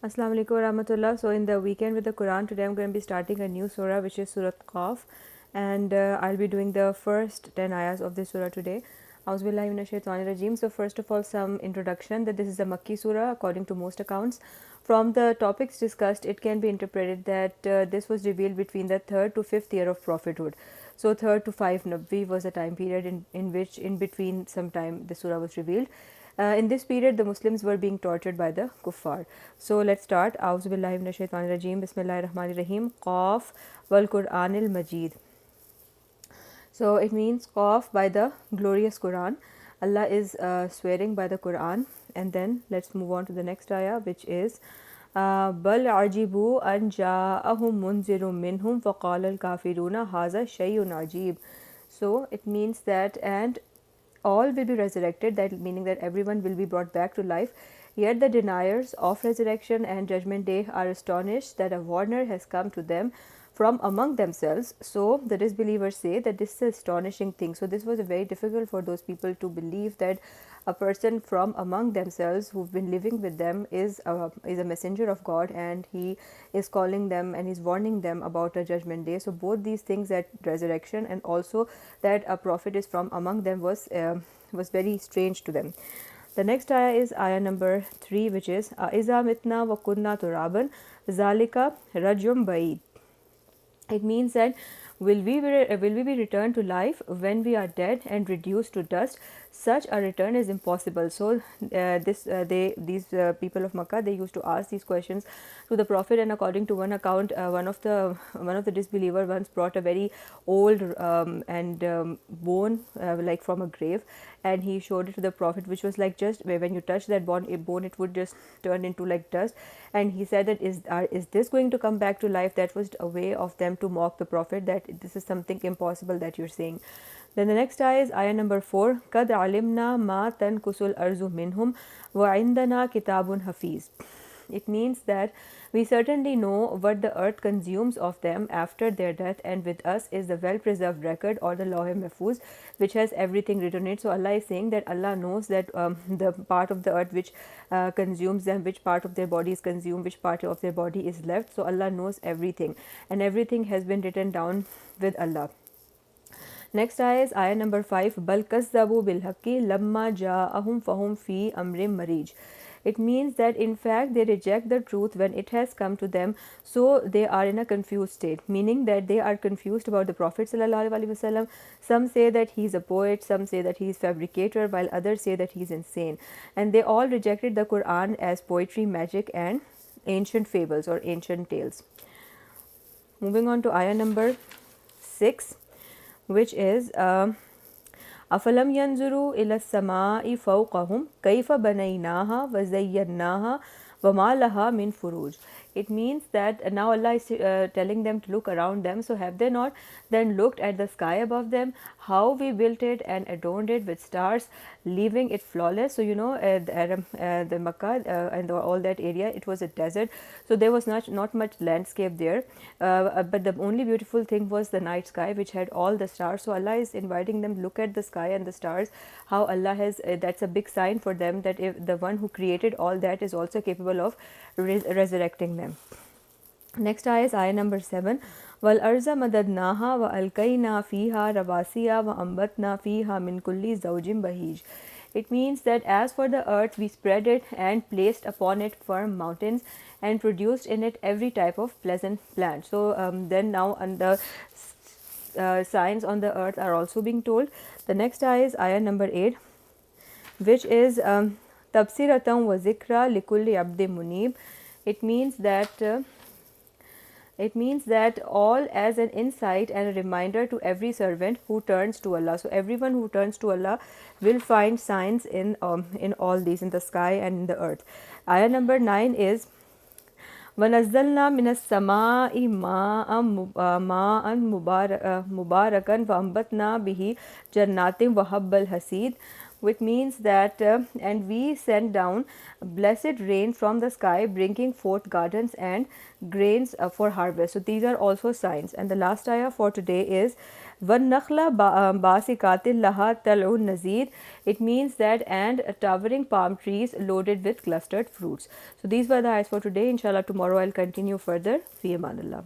Assalamu alaikum wa rahmatullah. So in the weekend with the Quran, today I'm going to be starting a new surah which is Surah Qaf, and I'll be doing the first 10 ayahs of this surah today. Auzubillahi minash shaitanir rajim. So first of all, some introduction that this is a Makki surah according to most accounts. From the topics discussed, it can be interpreted that this was revealed between the 3rd to 5th year of prophethood. So 3rd to 5 Nabbi was a time period in which in between some time the surah was revealed. In this period, the Muslims were being tortured by the kuffar. So let's start. A'udhu billahi minash shaitanir rajim. Bismillahir rahmanir rahim. Qaf wal Qur'anil Majid. So it means Qaf by the glorious Quran. Allah is swearing by the Quran. And then let's move on to the next ayah, which is Bal ajibu an ja'ahum munzirun minhum faqala al-kafiruna haza shay'un ajib. So it means that, and all will be resurrected, that meaning that everyone will be brought back to life. Yet the deniers of resurrection and judgment day are astonished that a warner has come to them from among themselves. So the disbelievers say that this is an astonishing thing. So this was very difficult for those people to believe that a person from among themselves who've been living with them is a messenger of God, and he is calling them and he's warning them about a judgment day. So both these things, that resurrection and also that a prophet is from among them, was very strange to them. The next ayah is ayah number 3, which is Iza mitna wa kunna turaban zalika rajum baid. It means that will we be returned to life when we are dead and reduced to dust? Such a return is impossible. So these people of Makkah, they used to ask these questions to the Prophet, and according to one account, one of the disbeliever once brought a very old and bone like from a grave, and he showed it to the Prophet, which was like just when you touch that bone, it would just turn into like dust. And he said that is this going to come back to life? That was a way of them to mock the Prophet, that this is something impossible that you're saying. Then the next ayah is ayah number 4. Kad alimna ma tankusul arzu minhum wa indana kitabun hafiz. It means that we certainly know what the earth consumes of them after their death, and with us is the well preserved record, or the Lawh Mahfuz, which has everything written in it. So Allah is saying that Allah knows that the part of the earth which consumes them, which part of their body is consumed, which part of their body is left. So Allah knows everything, and everything has been written down with Allah. Next ayah is ayah number 5. Bal kazzabu bil haqqi lamma ja'ahum fahum fi amrim marij. It means that in fact they reject the truth when it has come to them, so they are in a confused state, meaning that they are confused about the Prophet sallallahu alaihi wasallam. Some say that he is a poet, some say that he is fabricator, while others say that he is insane, and they all rejected the Quran as poetry, magic, and ancient fables or ancient tales. Moving on to ayah number 6, which is अफलम यंजुरू इलस्समाई फ़ौक़हुम Kaif बनैनाहा व ज़य्यन्नाहा व मा लहा मिन फ़ुरूज. It means that now Allah is telling them to look around them. So have they not then looked at the sky above them, how we built it and adorned it with stars, leaving it flawless? So the Makkah and all that area, it was a desert, so there was not much landscape there, but the only beautiful thing was the night sky, which had all the stars. So Allah is inviting them, look at the sky and the stars, how Allah has that's a big sign for them that if the one who created all that is also capable of resurrecting them. Next ayah is ayah number 7. Wal arza madadnaha wa alkayna fiha rawasiya wa ambatna fiha min kulli zawjin bahij. It means that as for the earth, we spread it and placed upon it firm mountains and produced in it every type of pleasant plant. So then now and the signs on the earth are also being told. The next ayah is ayah number 8, which is tabsiratan wa zikra likulli abdi munib. It means that all as an insight and a reminder to every servant who turns to Allah. So everyone who turns to Allah will find signs in all these, in the sky and in the earth. Ayah number 9 is وَنَزَّلْنَا مِنَ السَّمَاءِ مَاءً مُبَارَكًا وَأَنبَتْنَا بِهِ جَنَّاتٍ وَحَبَّ الْحَصِيدِ, which means that and we sent down blessed rain from the sky, bringing forth gardens and grains for harvest. So these are also signs. And the last ayah for today is Wan nakhla basikatil laha tal'un nazid. It means that, and towering palm trees loaded with clustered fruits. So these were the ayahs for today. Inshallah tomorrow I'll continue further. Fi amanillah.